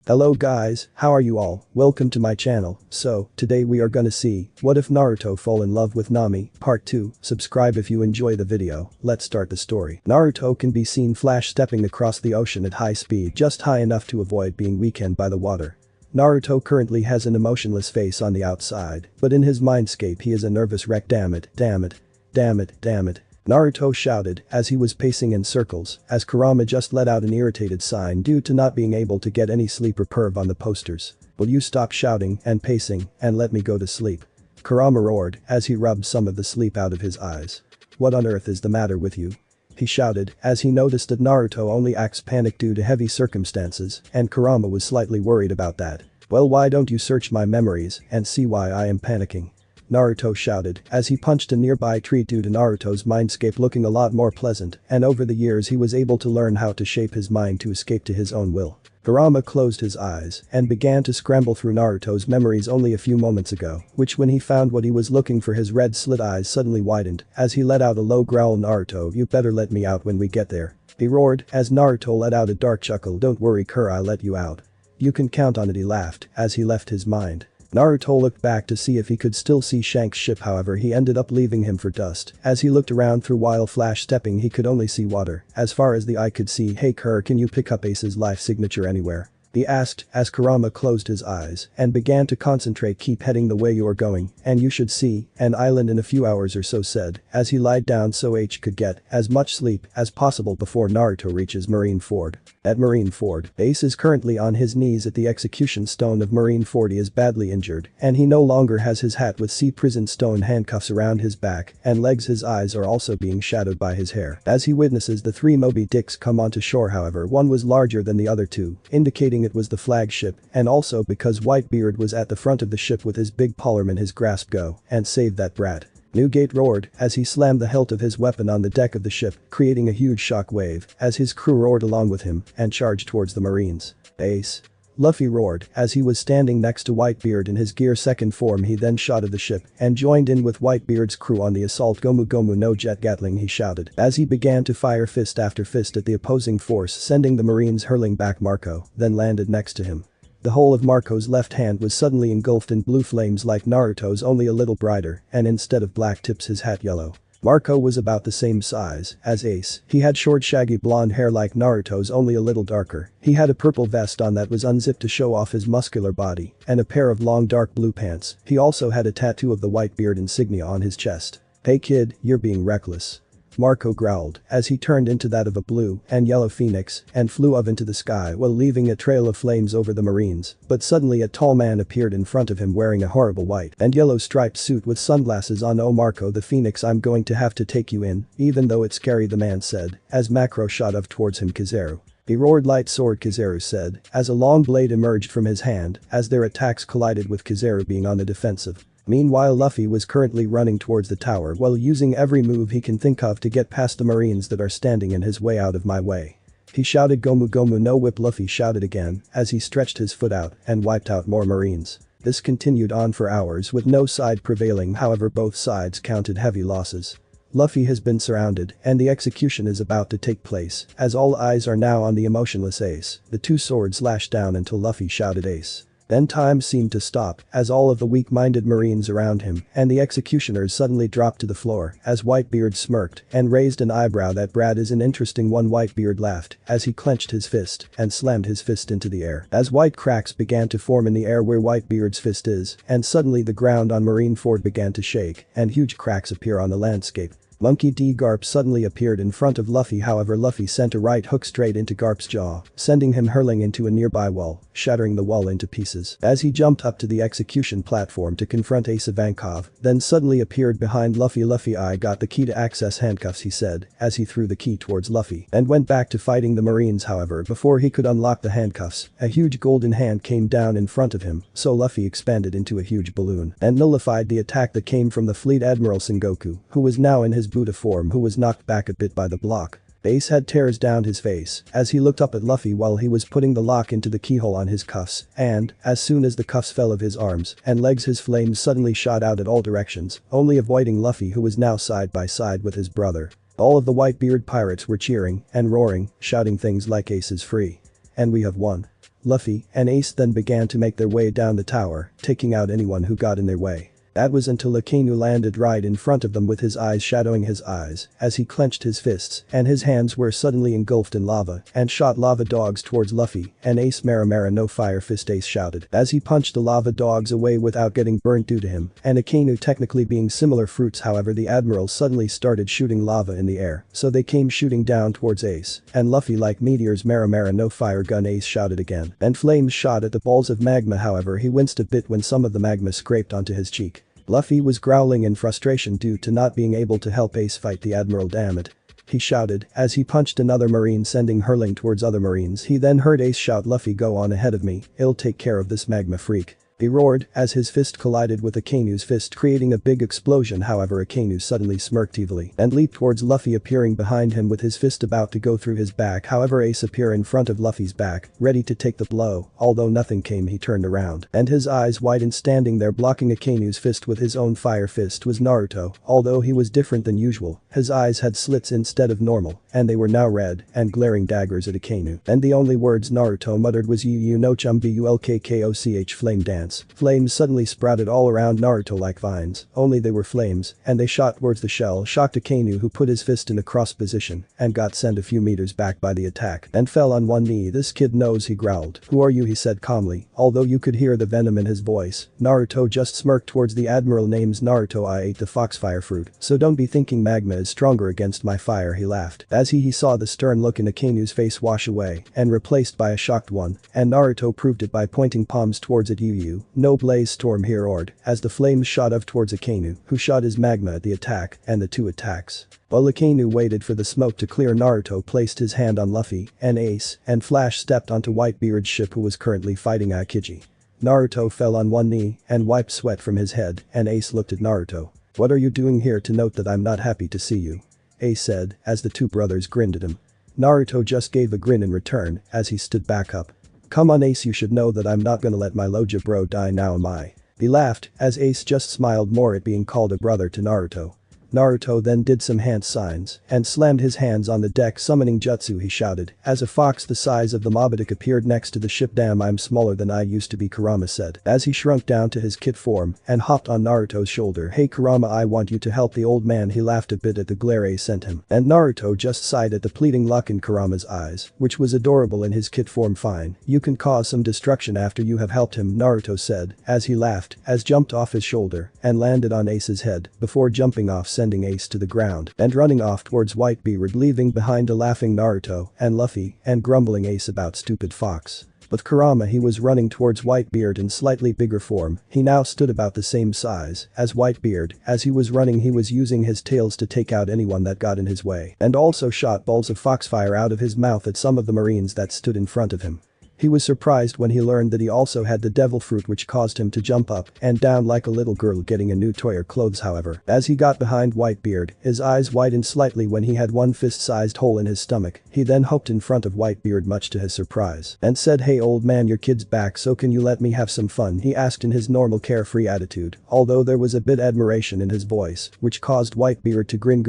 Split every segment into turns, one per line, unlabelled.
Hello guys, how are you all? Welcome to my channel. So, today we are gonna see, what if Naruto fall in love with Nami, part 2, subscribe if you enjoy the video, let's start the story. Naruto can be seen flash stepping across the ocean at high speed, just high enough to avoid being weakened by the water. Naruto currently has an emotionless face on the outside, but in his mindscape he is a nervous wreck. Damn it, damn it, damn it, damn it. Naruto shouted as he was pacing in circles as Kurama just let out an irritated sign due to not being able to get any sleep or perv on the posters. Will you stop shouting and pacing and let me go to sleep? Kurama roared as he rubbed some of the sleep out of his eyes. What on earth is the matter with you? He shouted as he noticed that Naruto only acts panicked due to heavy circumstances and Kurama was slightly worried about that. Well, why don't you search my memories and see why I am panicking? Naruto shouted as he punched a nearby tree due to Naruto's mindscape looking a lot more pleasant, and over the years he was able to learn how to shape his mind to escape to his own will. Kurama closed his eyes and began to scramble through Naruto's memories only a few moments ago, which when he found what he was looking for his red slit eyes suddenly widened as he let out a low growl. Naruto, you better let me out when we get there. He roared as Naruto let out a dark chuckle. Don't worry Kur, I'll let you out. You can count on it, he laughed as he left his mind. Naruto looked back to see if he could still see Shank's ship, however he ended up leaving him for dust. As he looked around through while flash stepping he could only see water as far as the eye could see. Hey Kur, can you pick up Ace's life signature anywhere? He asked as Kurama closed his eyes and began to concentrate. Keep heading the way you are going and you should see an island in a few hours or so, said as he lied down so H could get as much sleep as possible before Naruto reaches Marineford. At Marineford, Ace is currently on his knees at the execution stone of Marineford. He is badly injured and he no longer has his hat with sea prison stone handcuffs around his back and legs. His eyes are also being shadowed by his hair as he witnesses the three Moby Dicks come onto shore. However, one was larger than the other two, indicating it was the flagship, and also because Whitebeard was at the front of the ship with his big palm in his grasp. Go and save that brat. Newgate roared as he slammed the hilt of his weapon on the deck of the ship, creating a huge shock wave as his crew roared along with him and charged towards the Marines. Ace. Luffy roared as he was standing next to Whitebeard in his gear second form. He then shot at the ship and joined in with Whitebeard's crew on the assault. Gomu Gomu no jet Gatling, he shouted as he began to fire fist after fist at the opposing force, sending the Marines hurling back. Marco then landed next to him. The whole of Marco's left hand was suddenly engulfed in blue flames like Naruto's, only a little brighter, and instead of black tips his hat yellow. Marco was about the same size as Ace. He had short shaggy blonde hair like Naruto's, only a little darker. He had a purple vest on that was unzipped to show off his muscular body and a pair of long dark blue pants. He also had a tattoo of the Whitebeard insignia on his chest. Hey kid, you're being reckless. Marco growled as he turned into that of a blue and yellow phoenix and flew up into the sky while leaving a trail of flames over the Marines. But suddenly a tall man appeared in front of him wearing a horrible white and yellow striped suit with sunglasses on. Oh Marco the Phoenix, I'm going to have to take you in, even though it's scary, the man said as Macro shot up towards him. Kizaru. He roared. Light sword, Kizaru said as a long blade emerged from his hand as their attacks collided with Kizaru being on the defensive. Meanwhile, Luffy was currently running towards the tower while using every move he can think of to get past the Marines that are standing in his way. Out of my way. He shouted. Gomu Gomu no whip, Luffy shouted again as he stretched his foot out and wiped out more Marines. This continued on for hours with no side prevailing, however both sides counted heavy losses. Luffy has been surrounded and the execution is about to take place as all eyes are now on the emotionless Ace. The two swords lashed down until Luffy shouted Ace. Then time seemed to stop as all of the weak-minded Marines around him and the executioners suddenly dropped to the floor as Whitebeard smirked and raised an eyebrow. That brat is an interesting one, Whitebeard laughed as he clenched his fist and slammed his fist into the air as white cracks began to form in the air where Whitebeard's fist is, and suddenly the ground on Marineford began to shake and huge cracks appear on the landscape. Monkey D. Garp suddenly appeared in front of Luffy, however Luffy sent a right hook straight into Garp's jaw, sending him hurling into a nearby wall, shattering the wall into pieces. As he jumped up to the execution platform to confront Ace of Hancock, then suddenly appeared behind Luffy. Luffy, I got the key to access handcuffs, he said as he threw the key towards Luffy and went back to fighting the Marines. However, before he could unlock the handcuffs, a huge golden hand came down in front of him, so Luffy expanded into a huge balloon and nullified the attack that came from the Fleet Admiral Sengoku, who was now in his Buddha form, who was knocked back a bit by the block. Ace had tears down his face as he looked up at Luffy while he was putting the lock into the keyhole on his cuffs, and, as soon as the cuffs fell of his arms and legs, his flames suddenly shot out at all directions, only avoiding Luffy, who was now side by side with his brother. All of the Whitebeard pirates were cheering and roaring, shouting things like Ace is free. And we have won. Luffy, and Ace then began to make their way down the tower, taking out anyone who got in their way. That was until Akainu landed right in front of them with his eyes shadowing his eyes as he clenched his fists and his hands were suddenly engulfed in lava and shot lava dogs towards Luffy and Ace. Mara no fire fist, Ace shouted as he punched the lava dogs away without getting burnt due to him and Akainu technically being similar fruits. However, the admiral suddenly started shooting lava in the air, so they came shooting down towards Ace and Luffy like meteors. Mara no fire gun, Ace shouted again, and flames shot at the balls of magma. However, he winced a bit when some of the magma scraped onto his cheek. Luffy was growling in frustration due to not being able to help Ace fight the admiral. Damn it, he shouted as he punched another marine, sending hurling towards other marines. He then heard Ace shout, Luffy, go on ahead of me, I'll take care of this magma freak. He roared as his fist collided with Akainu's fist, creating a big explosion. However, Akainu suddenly smirked evilly and leaped towards Luffy, appearing behind him with his fist about to go through his back. However, Ace appeared in front of Luffy's back, ready to take the blow. Although nothing came, he turned around and his eyes widened. Standing there blocking Akainu's fist with his own fire fist was Naruto. Although he was different than usual, his eyes had slits instead of normal and they were now red and glaring daggers at Akainu. And the only words Naruto muttered was you no chum-bulkkoch flame dance. Flames suddenly sprouted all around Naruto like vines, only they were flames, and they shot towards the shell. Shocked Akainu, who put his fist in a cross position and got sent a few meters back by the attack and fell on one knee. This kid knows, he growled. Who are you, he said calmly, although you could hear the venom in his voice. Naruto just smirked towards the admiral. Name's Naruto, I ate the foxfire fruit, so don't be thinking magma is stronger against my fire, he laughed as he saw the stern look in Akainu's face wash away and replaced by a shocked one, and Naruto proved it by pointing palms towards it. You no blaze storm here, roared as the flames shot up towards Akainu, who shot his magma at the attack and the two attacks. While Akainu waited for the smoke to clear, Naruto placed his hand on Luffy and Ace and Flash stepped onto Whitebeard's ship, who was currently fighting Aokiji. Naruto fell on one knee and wiped sweat from his head, and Ace looked at Naruto. What are you doing here? To note that I'm not happy to see you, Ace said as the two brothers grinned at him. Naruto just gave a grin in return as he stood back up. Come on, Ace, you should know that I'm not gonna let my Loja bro die now, am I? He laughed as Ace just smiled more at being called a brother to Naruto. Naruto then did some hand signs and slammed his hands on the deck, summoning jutsu. He shouted as a fox the size of the Mobadik appeared next to the ship. Damn, I'm smaller than I used to be, Kurama said as he shrunk down to his kid form and hopped on Naruto's shoulder. Hey Kurama, I want you to help the old man. He laughed a bit at the glare Ace sent him, and Naruto just sighed at the pleading look in Kurama's eyes, which was adorable in his kid form. Fine, you can cause some destruction after you have helped him, Naruto said as he laughed as jumped off his shoulder and landed on Ace's head before jumping off, sending Ace to the ground and running off towards Whitebeard, leaving behind a laughing Naruto and Luffy and grumbling Ace about stupid fox. With Kurama, he was running towards Whitebeard in slightly bigger form. He now stood about the same size as Whitebeard. As he was running, he was using his tails to take out anyone that got in his way and also shot balls of foxfire out of his mouth at some of the marines that stood in front of him. He was surprised when he learned that he also had the devil fruit, which caused him to jump up and down like a little girl getting a new toy or clothes. However, as he got behind Whitebeard, his eyes widened slightly when he had one fist-sized hole in his stomach. He then hopped in front of Whitebeard, much to his surprise, and said, hey old man, your kid's back, so can you let me have some fun? He asked in his normal carefree attitude, although there was a bit admiration in his voice, which caused Whitebeard to grin.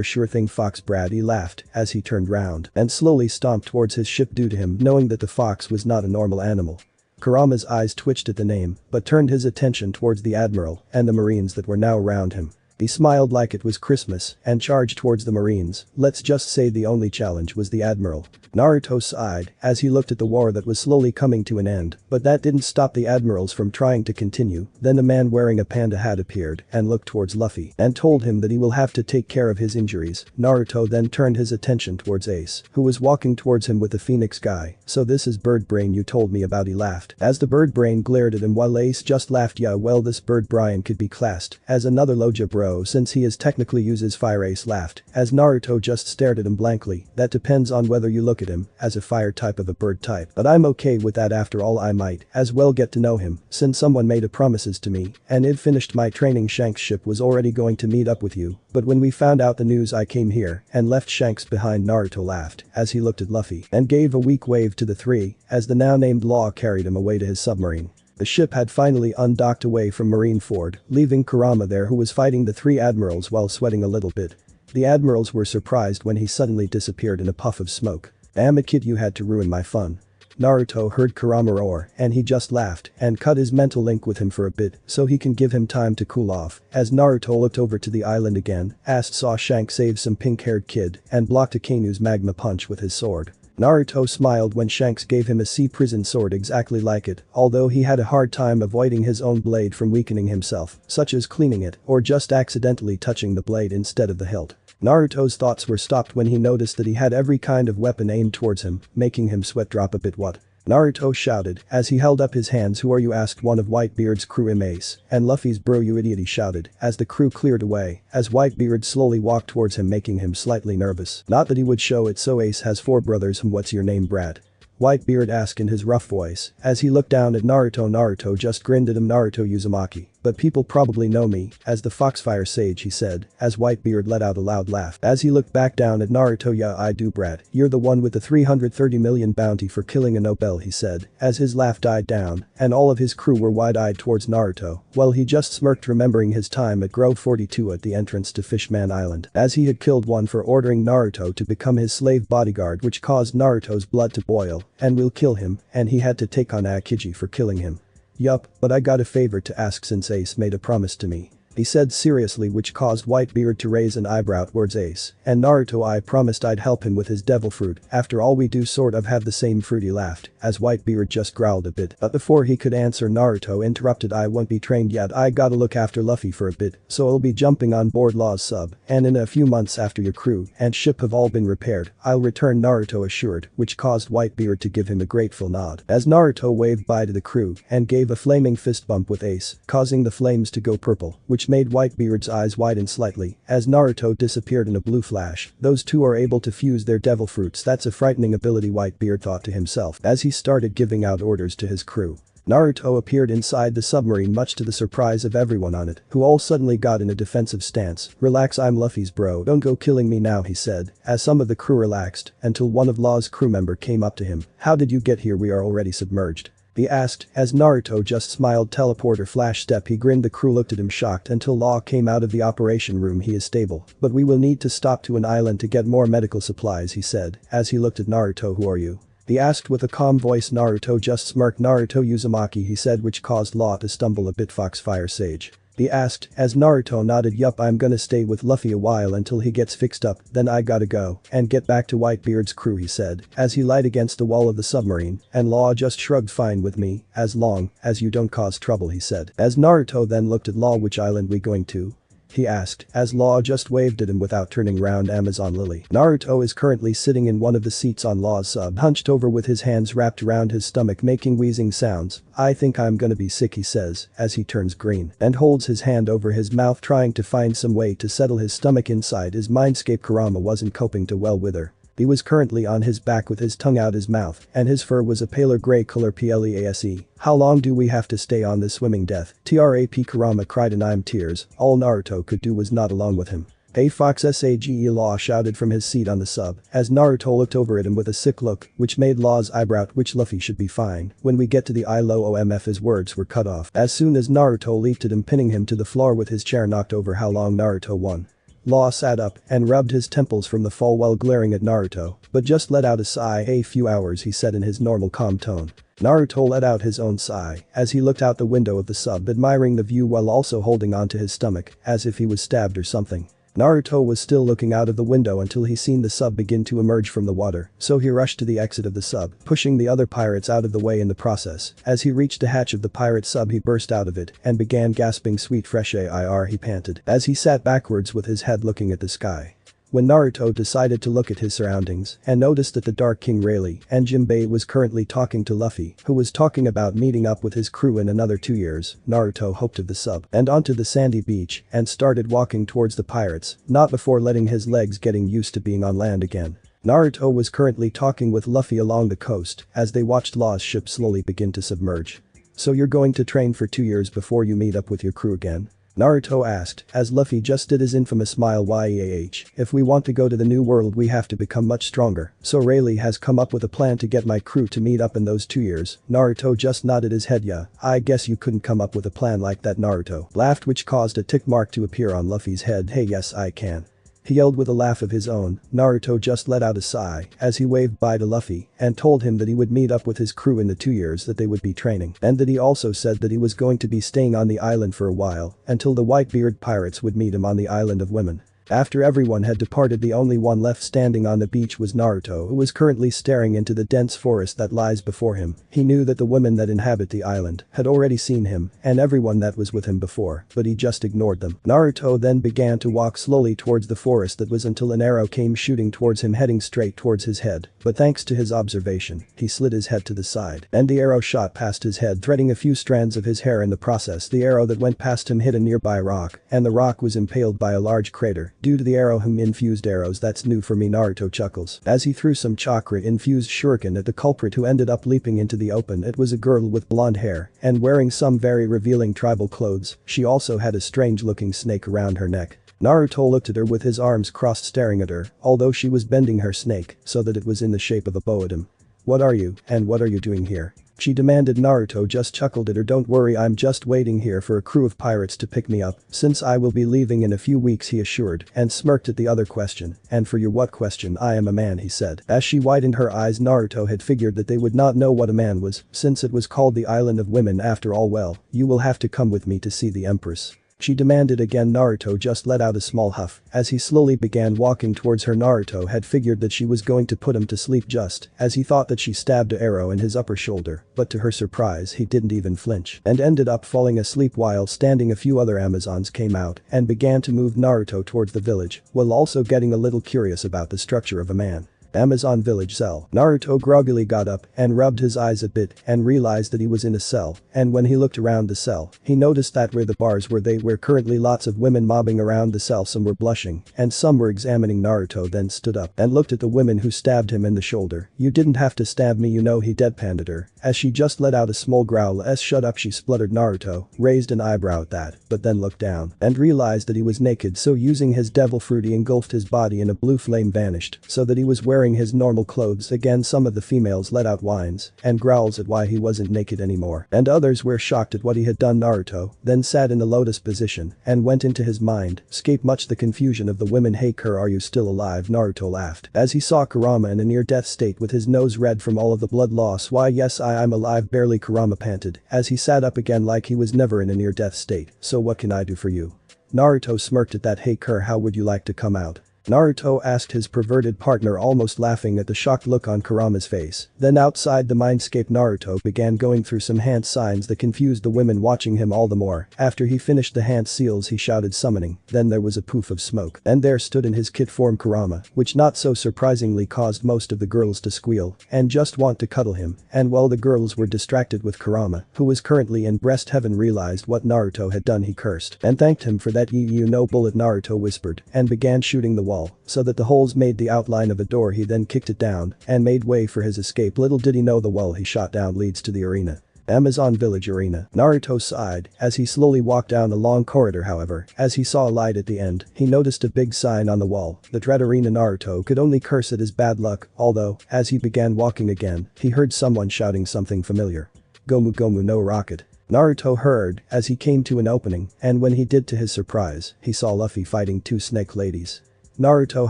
Sure thing, Fox Brad, he laughed as he turned round and slowly stomped towards his ship due to him knowing that the fox was not a normal animal. Kurama's eyes twitched at the name, but turned his attention towards the admiral and the marines that were now around him. He smiled like it was Christmas and charged towards the marines. Let's just say the only challenge was the admiral. Naruto sighed as he looked at the war that was slowly coming to an end, but that didn't stop the admirals from trying to continue. Then a man wearing a panda hat appeared and looked towards Luffy and told him that he will have to take care of his injuries. Naruto then turned his attention towards Ace, who was walking towards him with the phoenix guy. So this is bird brain you told me about, he laughed as the bird brain glared at him while Ace just laughed. Yeah, well, this bird Brian could be classed as another Loja bro since he is technically uses fire. Ace laughed as Naruto just stared at him blankly. That depends on whether you look at him as a fire type of a bird type, but I'm okay with that. After all, I might as well get to know him since someone made a promises to me and it finished my training. Shanks' ship was already going to meet up with you, but when we found out the news I came here and left Shanks behind. Naruto laughed as he looked at Luffy and gave a weak wave to the three as the now named Law carried him away to his submarine. The ship had finally undocked away from Marineford, leaving Kurama there, who was fighting the three admirals while sweating a little bit. The admirals were surprised when he suddenly disappeared in a puff of smoke. Damn it kid, you had to ruin my fun. Naruto heard Kurama roar and he just laughed and cut his mental link with him for a bit so he can give him time to cool off. As Naruto looked over to the island again, saw Shanks save some pink-haired kid and blocked Akainu's magma punch with his sword. Naruto smiled when Shanks gave him a sea prison sword exactly like it, although he had a hard time avoiding his own blade from weakening himself, such as cleaning it or just accidentally touching the blade instead of the hilt. Naruto's thoughts were stopped when he noticed that he had every kind of weapon aimed towards him, making him sweat drop a bit. What? Naruto shouted as he held up his hands. Who are you? Asked one of Whitebeard's crew. Ace. And Luffy's bro, you idiot, he shouted as the crew cleared away as Whitebeard slowly walked towards him, making him slightly nervous. Not that he would show it. So Ace has 4 brothers. What's your name, Brad? Whitebeard asked in his rough voice as he looked down at Naruto. Naruto just grinned at him. Naruto Uzumaki. But people probably know me as the Foxfire Sage, he said as Whitebeard let out a loud laugh as he looked back down at Naruto. Yeah, I do, Brad. You're the one with the 330 million bounty for killing a Nobel, he said as his laugh died down and all of his crew were wide-eyed towards Naruto. Well, he just smirked, remembering his time at Grove 42 at the entrance to Fishman Island as he had killed one for ordering Naruto to become his slave bodyguard, which caused Naruto's blood to boil and will kill him, and he had to take on Aokiji for killing him. Yup, but I got a favor to ask since Ace made a promise to me, he said seriously, which caused Whitebeard to raise an eyebrow towards Ace. And Naruto, I promised I'd help him with his devil fruit. After all, we do sort of have the same fruit, he laughed as Whitebeard just growled a bit. But before he could answer, Naruto interrupted. I won't be trained yet. I gotta look after Luffy for a bit, so I'll be jumping on board Law's sub, and in a few months after your crew and ship have all been repaired, I'll return, Naruto assured, which caused Whitebeard to give him a grateful nod as Naruto waved bye to the crew and gave a flaming fist bump with Ace, causing the flames to go purple, which made Whitebeard's eyes widen slightly as Naruto disappeared in a blue flash. Those two are able to fuse their devil fruits. That's a frightening ability, Whitebeard thought to himself as he started giving out orders to his crew. Naruto appeared inside the submarine, much to the surprise of everyone on it, who all suddenly got in a defensive stance. Relax, I'm Luffy's bro, don't go killing me now, he said as some of the crew relaxed until one of Law's crew member came up to him. How did you get here? We are already submerged, he asked as Naruto just smiled. Teleporter flash step, he grinned. The crew looked at him shocked until Law came out of the operation room. He is stable, but we will need to stop to an island to get more medical supplies, he said as he looked at Naruto. Who are you? He asked with a calm voice. Naruto just smirked. Naruto Uzumaki, he said, which caused Law to stumble a bit. Foxfire Sage, he asked as Naruto nodded. Yup, I'm gonna stay with Luffy a while until he gets fixed up, then I gotta go and get back to Whitebeard's crew, he said as he lied against the wall of the submarine. And Law just shrugged. Fine with me, as long as you don't cause trouble, he said as Naruto then looked at Law. Which island we going to? He asked as Law just waved at him without turning round. Amazon Lily. Naruto is currently sitting in one of the seats on Law's sub, hunched over with his hands wrapped around his stomach, making wheezing sounds. I think I'm gonna be sick, he says as he turns green and holds his hand over his mouth, trying to find some way to settle his stomach inside his mindscape. Kurama wasn't coping too well with her. He was currently on his back with his tongue out his mouth and his fur was a paler gray color. Please. How long do we have to stay on this swimming death? Trap, Kurama cried in I'm tears. All Naruto could do was nod along with him. Hey Fox Sage, Law shouted from his seat on the sub as Naruto looked over at him with a sick look, which made Law's eyebrow twitch. Luffy should be fine when we get to the ILO-OMF. His words were cut off as soon as Naruto leaped at him, pinning him to the floor with his chair knocked over. How long? Naruto won. Law sat up and rubbed his temples from the fall while glaring at Naruto, but just let out a sigh. A few hours, he said in his normal calm tone. Naruto let out his own sigh as he looked out the window of the sub, admiring the view while also holding onto his stomach as if he was stabbed or something. Naruto was still looking out of the window until he seen the sub begin to emerge from the water, so he rushed to the exit of the sub, pushing the other pirates out of the way in the process. As he reached the hatch of the pirate sub, he burst out of it and began gasping sweet fresh air, he panted as he sat backwards with his head looking at the sky. When Naruto decided to look at his surroundings and noticed that the Dark King Rayleigh and Jinbei was currently talking to Luffy, who was talking about meeting up with his crew in another 2 years, Naruto hopped of the sub and onto the sandy beach and started walking towards the pirates, not before letting his legs getting used to being on land again. Naruto was currently talking with Luffy along the coast as they watched Law's ship slowly begin to submerge. So you're going to train for 2 years before you meet up with your crew again? Naruto asked as Luffy just did his infamous smile. Yaeh, if we want to go to the new world we have to become much stronger, so Rayleigh has come up with a plan to get my crew to meet up in those 2 years. Naruto just nodded his head. Yeah, I guess you couldn't come up with a plan like that. Naruto laughed, which caused a tick mark to appear on Luffy's head. Hey, yes I can. He yelled with a laugh of his own. Naruto just let out a sigh as he waved bye to Luffy and told him that he would meet up with his crew in the 2 years that they would be training, and that he also said that he was going to be staying on the island for a while until the Whitebeard pirates would meet him on the island of women. After everyone had departed, the only one left standing on the beach was Naruto, who was currently staring into the dense forest that lies before him. He knew that the women that inhabit the island had already seen him and everyone that was with him before, but he just ignored them. Naruto then began to walk slowly towards the forest that was until an arrow came shooting towards him, heading straight towards his head, but thanks to his observation, he slid his head to the side and the arrow shot past his head, threading a few strands of his hair in the process. The arrow that went past him hit a nearby rock and the rock was impaled by a large crater. Due to the arrow infused arrows, that's new for me, Naruto chuckles as he threw some chakra-infused shuriken at the culprit, who ended up leaping into the open. It was a girl with blonde hair and wearing some very revealing tribal clothes. She also had a strange-looking snake around her neck. Naruto looked at her with his arms crossed, staring at her, although she was bending her snake so that it was in the shape of a bow at him. "What are you, and what are you doing here?" she demanded. Naruto just chuckled at her. "Don't worry, I'm just waiting here for a crew of pirates to pick me up, since I will be leaving in a few weeks," he assured, and smirked at the other question. "And for your what question?" "I am a man," he said. As she widened her eyes, Naruto had figured that they would not know what a man was, since it was called the Island of Women after all. "Well, you will have to come with me to see the empress," she demanded again. Naruto just let out a small huff as he slowly began walking towards her. Naruto had figured that she was going to put him to sleep, just as he thought that she stabbed an arrow in his upper shoulder, but to her surprise he didn't even flinch and ended up falling asleep while standing. A few other Amazons came out and began to move Naruto towards the village, while also getting a little curious about the structure of a man. Amazon village cell. Naruto groggily got up and rubbed his eyes a bit and realized that he was in a cell, and when he looked around the cell, he noticed that where the bars were, they were currently lots of women mobbing around the cell. Some were blushing and some were examining Naruto, then stood up and looked at the women who stabbed him in the shoulder. "You didn't have to stab me, you know," he deadpanned at her as she just let out a small growl. "Shut up," she spluttered. Naruto raised an eyebrow at that, but then looked down and realized that he was naked, so using his devil fruit he engulfed his body in a blue flame, vanished so that he was wearing his normal clothes again. Some of the females let out whines and growls at why he wasn't naked anymore, and others were shocked at what he had done. Naruto then sat in the lotus position and went into his mind scape, much the confusion of the women. "Hey Kur, are you still alive?" Naruto laughed as he saw Kurama in a near-death state with his nose red from all of the blood loss. "Why yes, I'm alive, barely," Kurama panted as he sat up again like he was never in a near-death state. "So what can I do for you?" Naruto smirked at that. "Hey Kur, how would you like to come out?" Naruto asked his perverted partner, almost laughing at the shocked look on Kurama's face. Then outside the mindscape, Naruto began going through some hand signs that confused the women watching him all the more. After he finished the hand seals he shouted summoning, then there was a poof of smoke and there stood in his kid form Kurama, which not so surprisingly caused most of the girls to squeal and just want to cuddle him. And while the girls were distracted with Kurama, who was currently in breast heaven, realized what Naruto had done, he cursed and thanked him for that. You know bullet," Naruto whispered and began shooting the wall so that the holes made the outline of a door. He then kicked it down and made way for his escape. Little did he know the wall he shot down leads to the arena. Amazon village arena. Naruto sighed as he slowly walked down a long corridor. However, as he saw a light at the end, he noticed a big sign on the wall that read arena. Naruto could only curse at his bad luck, although, as he began walking again, he heard someone shouting something familiar. "Gomu Gomu no rocket." Naruto heard as he came to an opening, and when he did, to his surprise, he saw Luffy fighting two snake ladies. Naruto,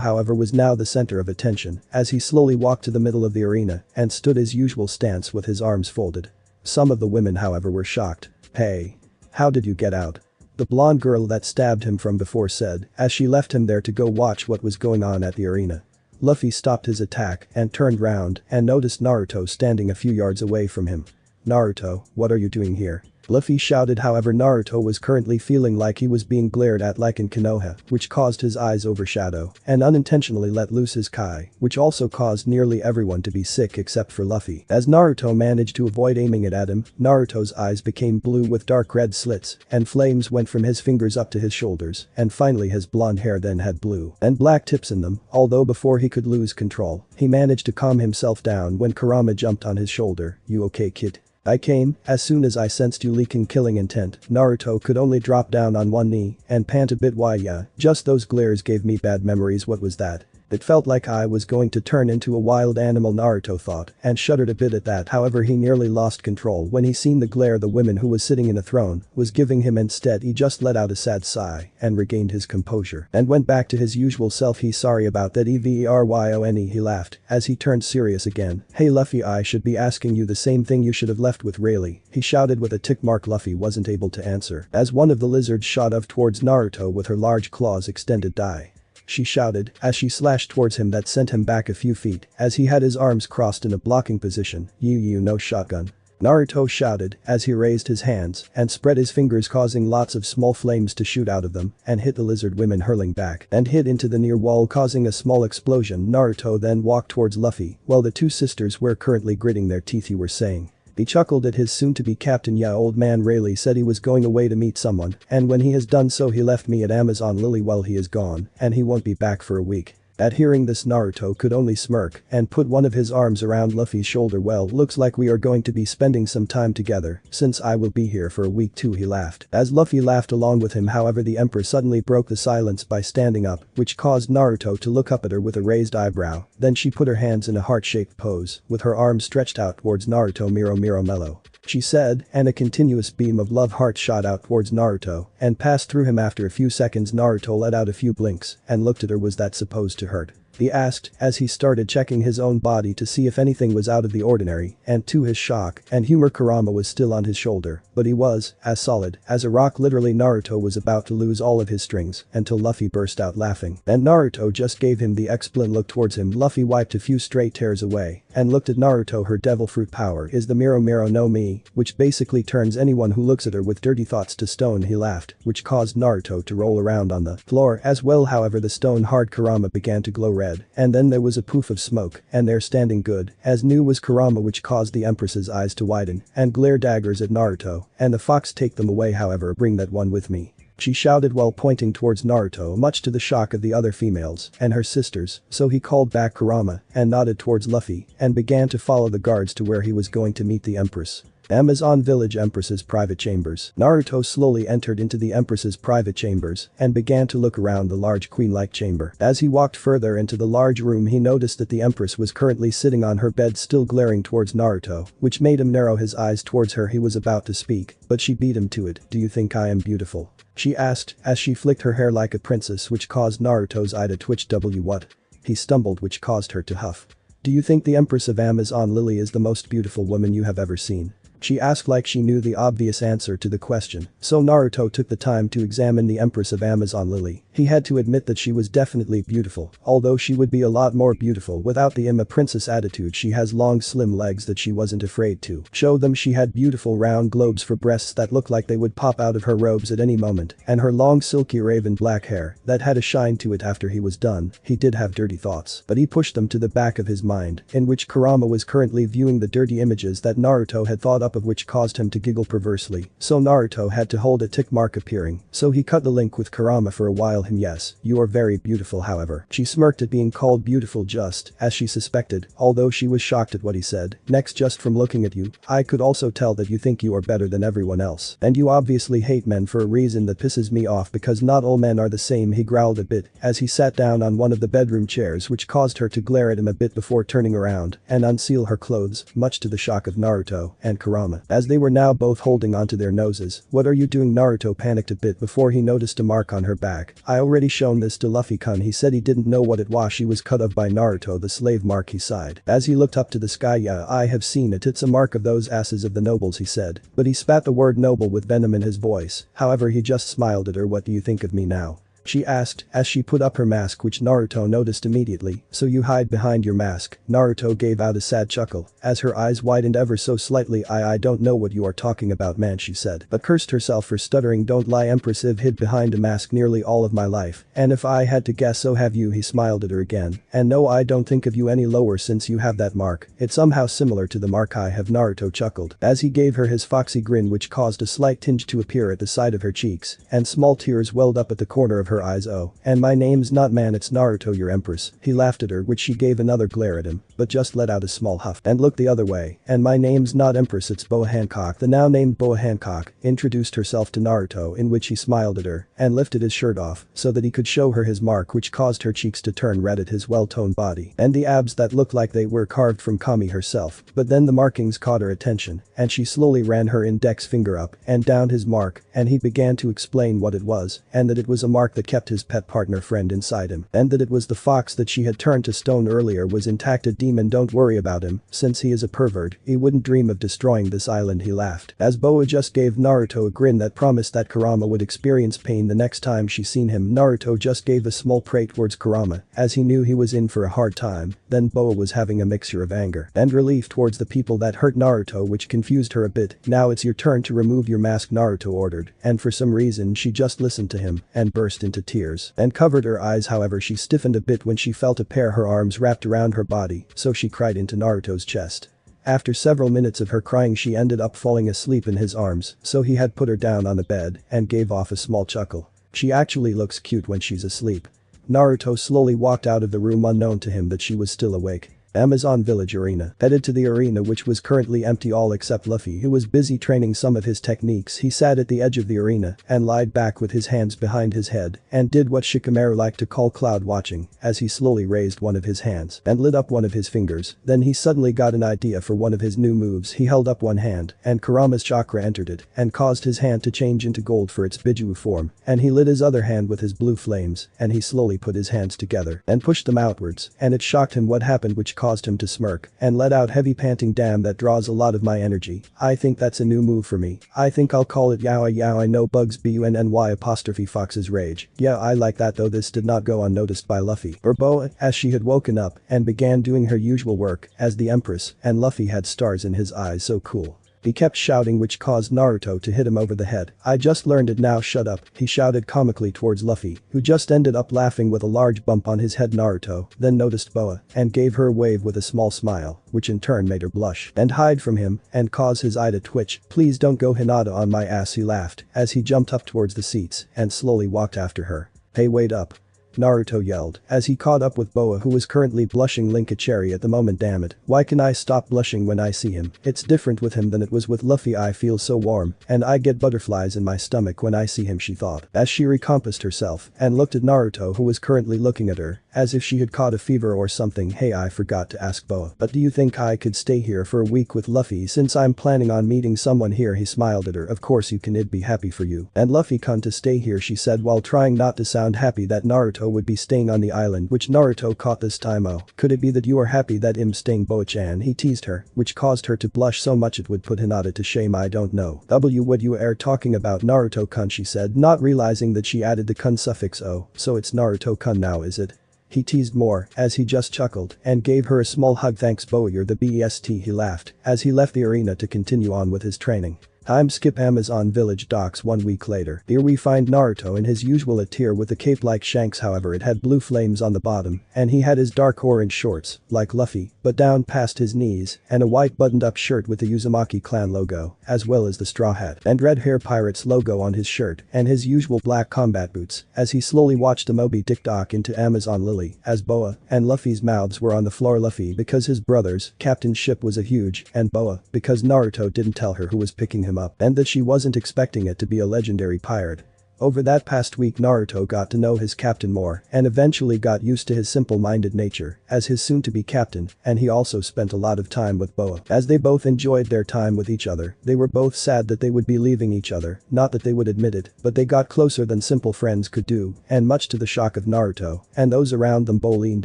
however, was now the center of attention as he slowly walked to the middle of the arena and stood his usual stance with his arms folded. Some of the women, however, were shocked. "Hey, how did you get out?" the blonde girl that stabbed him from before said as she left him there to go watch what was going on at the arena. Luffy stopped his attack and turned round and noticed Naruto standing a few yards away from him. "Naruto, what are you doing here?" Luffy shouted. However, Naruto was currently feeling like he was being glared at like in Konoha, which caused his eyes overshadow and unintentionally let loose his Kai, which also caused nearly everyone to be sick except for Luffy. As Naruto managed to avoid aiming it at him, Naruto's eyes became blue with dark red slits and flames went from his fingers up to his shoulders, and finally his blonde hair then had blue and black tips in them, although before he could lose control, he managed to calm himself down when Kurama jumped on his shoulder. "You okay, kid?" "I came as soon as I sensed you leaking killing intent." Naruto could only drop down on one knee and pant a bit. "Why yeah, just those glares gave me bad memories." "What was that?" It felt like I was going to turn into a wild animal, Naruto thought, and shuddered a bit at that. However, he nearly lost control when he seen the glare the woman who was sitting in a throne was giving him. Instead, he just let out a sad sigh and regained his composure and went back to his usual self. He's sorry about that, Everyone, he laughed as he turned serious again. Hey Luffy, I should be asking you the same thing. You should have left with Rayleigh, he shouted with a tick mark. Luffy wasn't able to answer as one of the lizards shot up towards Naruto with her large claws extended. Die, she shouted as she slashed towards him. That sent him back a few feet as he had his arms crossed in a blocking position. You no shotgun, Naruto shouted as he raised his hands and spread his fingers, causing lots of small flames to shoot out of them and hit the lizard women, hurling back and hit into the near wall, causing a small explosion. Naruto then walked towards Luffy while the two sisters were currently gritting their teeth. You were saying? He chuckled at his soon-to-be captain. Yeah, old man Rayleigh said he was going away to meet someone, and when he has done so he left me at Amazon Lily while he is gone, and he won't be back for a week. At hearing this, Naruto could only smirk and put one of his arms around Luffy's shoulder. Well, looks like we are going to be spending some time together since I will be here for a week too, he laughed. As Luffy laughed along with him, however, the empress suddenly broke the silence by standing up, which caused Naruto to look up at her with a raised eyebrow. Then she put her hands in a heart-shaped pose with her arms stretched out towards Naruto. Miro mellow, she said, and a continuous beam of love heart shot out towards Naruto and passed through him. After a few seconds, Naruto let out a few blinks and looked at her. Was that supposed to hurt? He asked as he started checking his own body to see if anything was out of the ordinary, and to his shock and humor, Kurama was still on his shoulder, but he was as solid as a rock. Literally, Naruto was about to lose all of his strings until Luffy burst out laughing, and Naruto just gave him the excellent look towards him. Luffy wiped a few stray tears away and looked at Naruto. Her devil fruit power is the Miro no Mi, which basically turns anyone who looks at her with dirty thoughts to stone, he laughed, which caused Naruto to roll around on the floor as well. However, the stone-hard Kurama began to glow red, and then there was a poof of smoke, and there, standing good as new, was Kurama, which caused the empress's eyes to widen and glare daggers at Naruto. And the fox, take them away, however, bring that one with me, she shouted while pointing towards Naruto, much to the shock of the other females and her sisters. So he called back Kurama and nodded towards Luffy and began to follow the guards to where he was going to meet the empress. Amazon Village, Empress's private chambers. Naruto slowly entered into the Empress's private chambers and began to look around the large queen-like chamber. As he walked further into the large room, he noticed that the Empress was currently sitting on her bed, still glaring towards Naruto, which made him narrow his eyes towards her. He was about to speak, but she beat him to it. Do you think I am beautiful? She asked as she flicked her hair like a princess, which caused Naruto's eye to twitch. What? He stumbled, which caused her to huff. Do you think the Empress of Amazon Lily is the most beautiful woman you have ever seen? She asked like she knew the obvious answer to the question. So Naruto took the time to examine the Empress of Amazon Lily. He had to admit that she was definitely beautiful, although she would be a lot more beautiful without the I'm a princess attitude. She has long slim legs that she wasn't afraid to show them. She had beautiful round globes for breasts that looked like they would pop out of her robes at any moment, and her long silky raven black hair that had a shine to it. After he was done, he did have dirty thoughts, but he pushed them to the back of his mind, in which Kurama was currently viewing the dirty images that Naruto had thought up of, which caused him to giggle perversely. So Naruto had to hold a tick mark appearing, so he cut the link with Kurama for a while. Yes, you are very beautiful. However, she smirked at being called beautiful, just as she suspected, although she was shocked at what he said. Next, just from looking at you, I could also tell that you think you are better than everyone else, and you obviously hate men for a reason that pisses me off, because not all men are the same. He growled a bit as he sat down on one of the bedroom chairs, which caused her to glare at him a bit before turning around and unseal her clothes, much to the shock of Naruto and Kurama, as they were now both holding onto their noses. What are you doing? Naruto panicked a bit before he noticed a mark on her back. I already shown this to Luffy-kun. He said he didn't know what it was. She was cut off by Naruto. The slave mark, he sighed as he looked up to the sky. Yeah, I have seen it. It's a mark of those asses of the nobles, he said, but he spat the word noble with venom in his voice. However, he just smiled at her. What do you think of me now? She asked as she put up her mask, which Naruto noticed immediately. So you hide behind your mask? Naruto gave out a sad chuckle as her eyes widened ever so slightly. I don't know what you are talking about, man, she said, but cursed herself for stuttering. Don't lie, Empress. I've hid behind a mask nearly all of my life, and if I had to guess, so have you. He smiled at her again. And no, I don't think of you any lower since you have that mark. It's somehow similar to the mark I have. Naruto chuckled as he gave her his foxy grin, which caused a slight tinge to appear at the side of her cheeks, and small tears welled up at the corner of her her eyes. "Oh, and my name's not man, it's Naruto, your empress." He laughed at her, which she gave another glare at him, but just let out a small huff and looked the other way. "And my name's not empress, it's Boa Hancock." The now named Boa Hancock introduced herself to Naruto, in which he smiled at her and lifted his shirt off so that he could show her his mark, which caused her cheeks to turn red at his well-toned body and the abs that looked like they were carved from Kami herself. But then the markings caught her attention and she slowly ran her index finger up and down his mark, and he began to explain what it was, and that it was a mark that kept his pet partner friend inside him, and that it was the fox that she had turned to stone earlier was intact. "A demon, don't worry about him, since he is a pervert, he wouldn't dream of destroying this island," he laughed, as Boa just gave Naruto a grin that promised that Kurama would experience pain the next time she seen him. Naruto just gave a small pray towards Kurama, as he knew he was in for a hard time. Then Boa was having a mixture of anger and relief towards the people that hurt Naruto, which confused her a bit. "Now it's your turn to remove your mask," Naruto ordered, and for some reason she just listened to him and burst into tears and covered her eyes. However, she stiffened a bit when she felt a pair of her arms wrapped around her body, so she cried into Naruto's chest. After several minutes of her crying, she ended up falling asleep in his arms, so he had put her down on the bed and gave off a small chuckle. "She actually looks cute when she's asleep." Naruto slowly walked out of the room, unknown to him that she was still awake. Amazon Village Arena. Headed to the arena, which was currently empty all except Luffy, who was busy training some of his techniques. He sat at the edge of the arena and lied back with his hands behind his head and did what Shikamaru liked to call cloud watching, as he slowly raised one of his hands and lit up one of his fingers. Then he suddenly got an idea for one of his new moves. He held up one hand and Kurama's chakra entered it and caused his hand to change into gold for its Biju form, and he lit his other hand with his blue flames and he slowly put his hands together and pushed them outwards, and it shocked him what happened, which caused him to smirk and let out heavy panting. "Damn, that draws a lot of my energy. I think that's a new move for me. I think I'll call it Yaoi Yaoi no Bugs Bunny apostrophe Fox's Rage." "Yeah, I like that," though this did not go unnoticed by Luffy or Boa, as she had woken up and began doing her usual work as the empress, and Luffy had stars in his eyes. "So cool." He kept shouting, which caused Naruto to hit him over the head. "I just learned it, now shut up," he shouted comically towards Luffy, who just ended up laughing with a large bump on his head. Naruto then noticed Boa and gave her a wave with a small smile, which in turn made her blush and hide from him and cause his eye to twitch. "Please don't go Hinata on my ass," he laughed as he jumped up towards the seats and slowly walked after her. "Hey, wait up," Naruto yelled as he caught up with Boa, who was currently blushing like a cherry at the moment. "Damn it, why can I stop blushing when I see him? It's different with him than it was with Luffy. I feel so warm and I get butterflies in my stomach when I see him," she thought as she recomposed herself and looked at Naruto, who was currently looking at her as if she had caught a fever or something. "Hey, I forgot to ask Boa, but do you think I could stay here for a week with Luffy since I'm planning on meeting someone here?" He smiled at her. "Of course you can, it'd be happy for you and Luffy can to stay here," she said while trying not to sound happy that Naruto would be staying on the island, which Naruto caught this time. "Oh, could it be that you are happy that I'm staying, Boa-chan?" he teased her, which caused her to blush so much it would put Hinata to shame. "I don't know what you are talking about, Naruto-kun," she said, not realizing that she added the kun suffix "o." "So it's Naruto-kun now, is it?" he teased more as he just chuckled and gave her a small hug. "Thanks, Boa, you're the best," he laughed as he left the arena to continue on with his training. Time skip. Amazon Village docks. 1 week later. Here we find Naruto in his usual attire with a cape like Shanks, however it had blue flames on the bottom and he had his dark orange shorts, like Luffy, but down past his knees, and a white buttoned up shirt with the Uzumaki clan logo, as well as the straw hat and red hair pirates logo on his shirt, and his usual black combat boots, as he slowly watched the Moby Dick dock into Amazon Lily, as Boa and Luffy's mouths were on the floor. Luffy because his brother's captain's ship was a huge, and Boa because Naruto didn't tell her who was picking him up and that she wasn't expecting it to be a legendary pirate. Over that past week, Naruto got to know his captain more and eventually got used to his simple-minded nature as his soon-to-be captain, and he also spent a lot of time with Boa. As they both enjoyed their time with each other, they were both sad that they would be leaving each other, not that they would admit it, but they got closer than simple friends could do, and much to the shock of Naruto and those around them, Boa leaned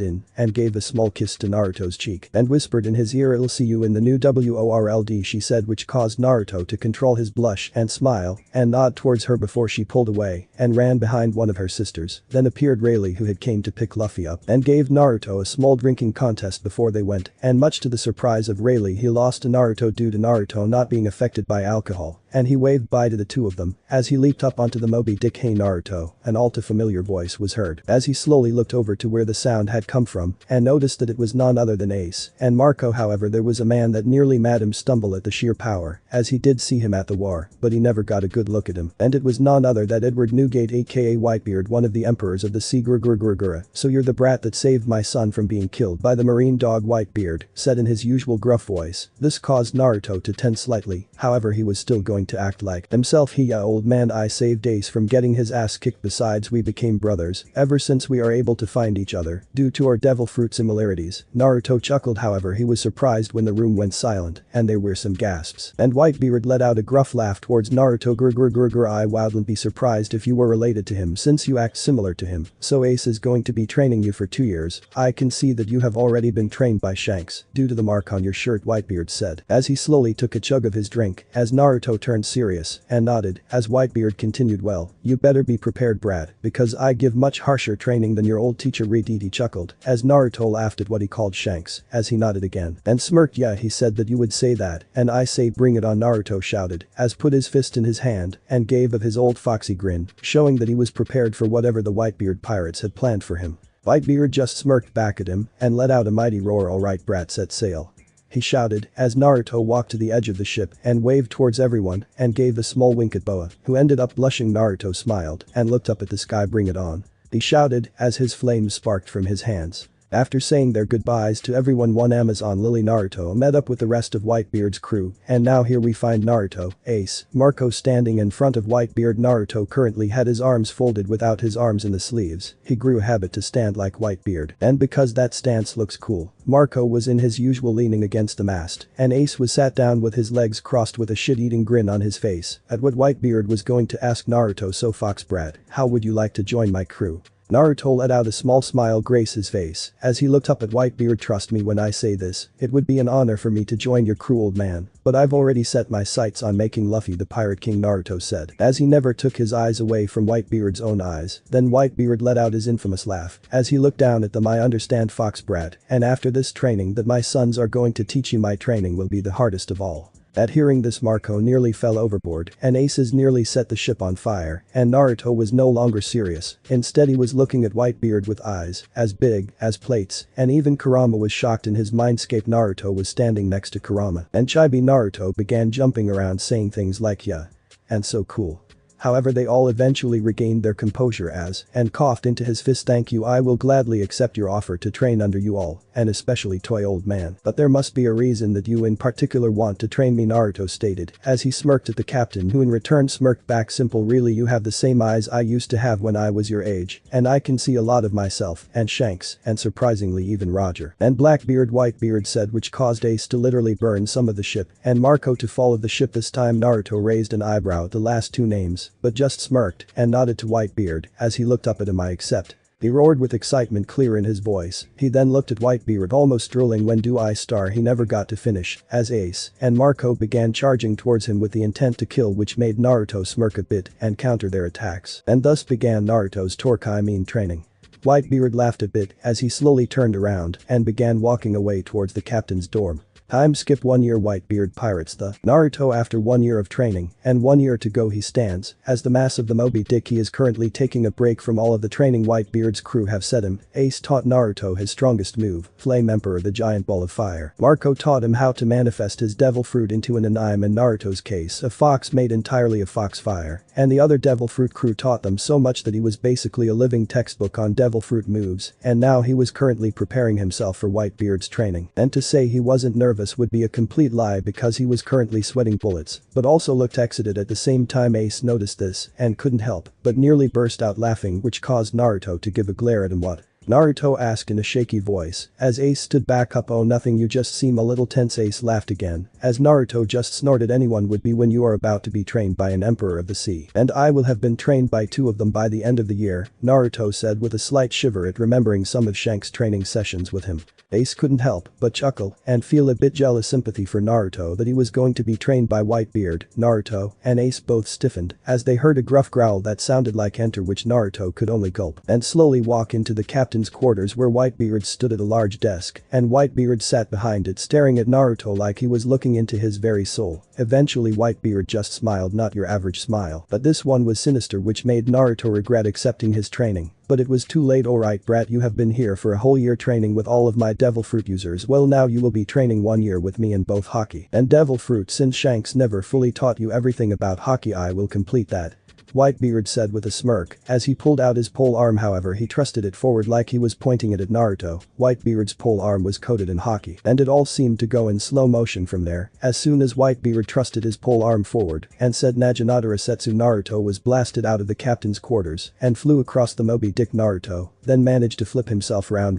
in and gave a small kiss to Naruto's cheek and whispered in his ear, "I'll see you in the new world," she said, which caused Naruto to control his blush and smile and nod towards her before she pulled away and ran behind one of her sisters. Then appeared Rayleigh, who had came to pick Luffy up and gave Naruto a small drinking contest before they went, and much to the surprise of Rayleigh, he lost to Naruto due to Naruto not being affected by alcohol, and he waved bye to the two of them as he leaped up onto the Moby Dick. "Hey Naruto," an all too familiar voice was heard as he slowly looked over to where the sound had come from and noticed that it was none other than Ace and Marco. However, there was a man that nearly made him stumble at the sheer power, as he did see him at the war, but he never got a good look at him, and it was none other than Edward Newgate aka Whitebeard, one of the emperors of the sea. Grr. So you're the brat that saved my son from being killed by the marine dog, Whitebeard said in his usual gruff voice. This caused Naruto to tense slightly, however he was still going to act like himself. Yeah, old man, I saved Ace from getting his ass kicked. Besides, we became brothers ever since we are able to find each other due to our devil fruit similarities. Naruto chuckled, however he was surprised when the room went silent and there were some gasps. And Whitebeard let out a gruff laugh towards Naruto. Grr. I wouldn't be surprised if you were related to him since you act similar to him. So Ace is going to be training you for 2 years. I can see that you have already been trained by Shanks due to the mark on your shirt, Whitebeard said as he slowly took a chug of his drink. As Naruto turned serious and nodded as Whitebeard continued, well, you better be prepared, brat, because I give much harsher training than your old teacher. He chuckled as Naruto laughed at what he called Shanks as he nodded again and smirked. Yeah, he said that you would say that, and I say bring it on, Naruto shouted as put his fist in his hand and gave of his old foxy grin, showing that he was prepared for whatever the Whitebeard pirates had planned for him. Whitebeard just smirked back at him and let out a mighty roar. Alright brat, set sail, he shouted as Naruto walked to the edge of the ship and waved towards everyone and gave a small wink at Boa, who ended up blushing. Naruto smiled and looked up at the sky. Bring it on, he shouted as his flames sparked from his hands. After saying their goodbyes to everyone, one Amazon Lily, Naruto met up with the rest of Whitebeard's crew, and now here we find Naruto, Ace, Marco standing in front of Whitebeard. Naruto currently had his arms folded without his arms in the sleeves. He grew a habit to stand like Whitebeard, and because that stance looks cool, Marco was in his usual leaning against the mast, and Ace was sat down with his legs crossed with a shit-eating grin on his face at what Whitebeard was going to ask Naruto. So Fox brat, how would you like to join my crew? Naruto let out a small smile grace his face as he looked up at Whitebeard. Trust me when I say this, it would be an honor for me to join your crew, old man, but I've already set my sights on making Luffy the Pirate King, Naruto said as he never took his eyes away from Whitebeard's own eyes. Then Whitebeard let out his infamous laugh as he looked down at them. I understand, Fox brat, and after this training that my sons are going to teach you, my training will be the hardest of all. At hearing this, Marco nearly fell overboard and Aces nearly set the ship on fire, and Naruto was no longer serious. Instead he was looking at Whitebeard with eyes as big as plates, and even Kurama was shocked in his mindscape. Naruto was standing next to Kurama and Chibi. Naruto began jumping around saying things like yeah and so cool. However, they all eventually regained their composure and coughed into his fist. Thank you, I will gladly accept your offer to train under you all, and especially Toy, old man, but there must be a reason that you in particular want to train me, Naruto stated as he smirked at the captain, who in return smirked back. Simple, really, you have the same eyes I used to have when I was your age, and I can see a lot of myself and Shanks and surprisingly even Roger and Blackbeard, Whitebeard said, which caused Ace to literally burn some of the ship and Marco to fall of the ship. This time Naruto raised an eyebrow at the last two names, but just smirked and nodded to Whitebeard as he looked up at him. I accept, he roared with excitement clear in his voice. He then looked at Whitebeard, almost drooling. When do I start? He never got to finish as Ace and Marco began charging towards him with the intent to kill, which made Naruto smirk a bit and counter their attacks, and thus began Naruto's training. Whitebeard laughed a bit as he slowly turned around and began walking away towards the captain's dorm. Time skip 1 year. Whitebeard pirates the Naruto. After 1 year of training and 1 year to go, he stands as the mass of the Moby Dick. He is currently taking a break from all of the training Whitebeard's crew have set him. Ace taught Naruto his strongest move, Flame Emperor, the giant ball of fire. Marco taught him how to manifest his devil fruit into an anime, in Naruto's case a fox made entirely of fox fire, and the other devil fruit crew taught them so much that he was basically a living textbook on devil fruit moves, and now he was currently preparing himself for Whitebeard's training. And to say he wasn't nervous would be a complete lie because he was currently sweating bullets, but also looked excited at the same time. Ace noticed this and couldn't help but nearly burst out laughing, which caused Naruto to give a glare at him. What? Naruto asked in a shaky voice as Ace stood back up. Oh, nothing, you just seem a little tense. Ace laughed again as Naruto just snorted. Anyone would be when you are about to be trained by an emperor of the sea, and I will have been trained by 2 of them by the end of the year, Naruto said with a slight shiver at remembering some of Shanks' training sessions with him. Ace couldn't help but chuckle and feel a bit jealous sympathy for Naruto that he was going to be trained by Whitebeard. Naruto and Ace both stiffened as they heard a gruff growl that sounded like enter, which Naruto could only gulp and slowly walk into the captain's quarters, where Whitebeard stood at a large desk and Whitebeard sat behind it staring at Naruto like he was looking into his very soul. Eventually Whitebeard just smiled, not your average smile, but this one was sinister, which made Naruto regret accepting his training. But it was too late. Alright brat, you have been here for a whole year training with all of my devil fruit users. Well, now you will be training 1 year with me in both hockey and devil fruit. Since Shanks never fully taught you everything about hockey, I will complete that. Whitebeard said with a smirk. As he pulled out his pole arm however he thrusted it forward like he was pointing it at Naruto. Whitebeard's pole arm was coated in hockey and it all seemed to go in slow motion from there. As soon as Whitebeard thrusted his pole arm forward and said Naginata Setsu, Naruto was blasted out of the captain's quarters and flew across the Moby Dick. Naruto then managed to flip himself round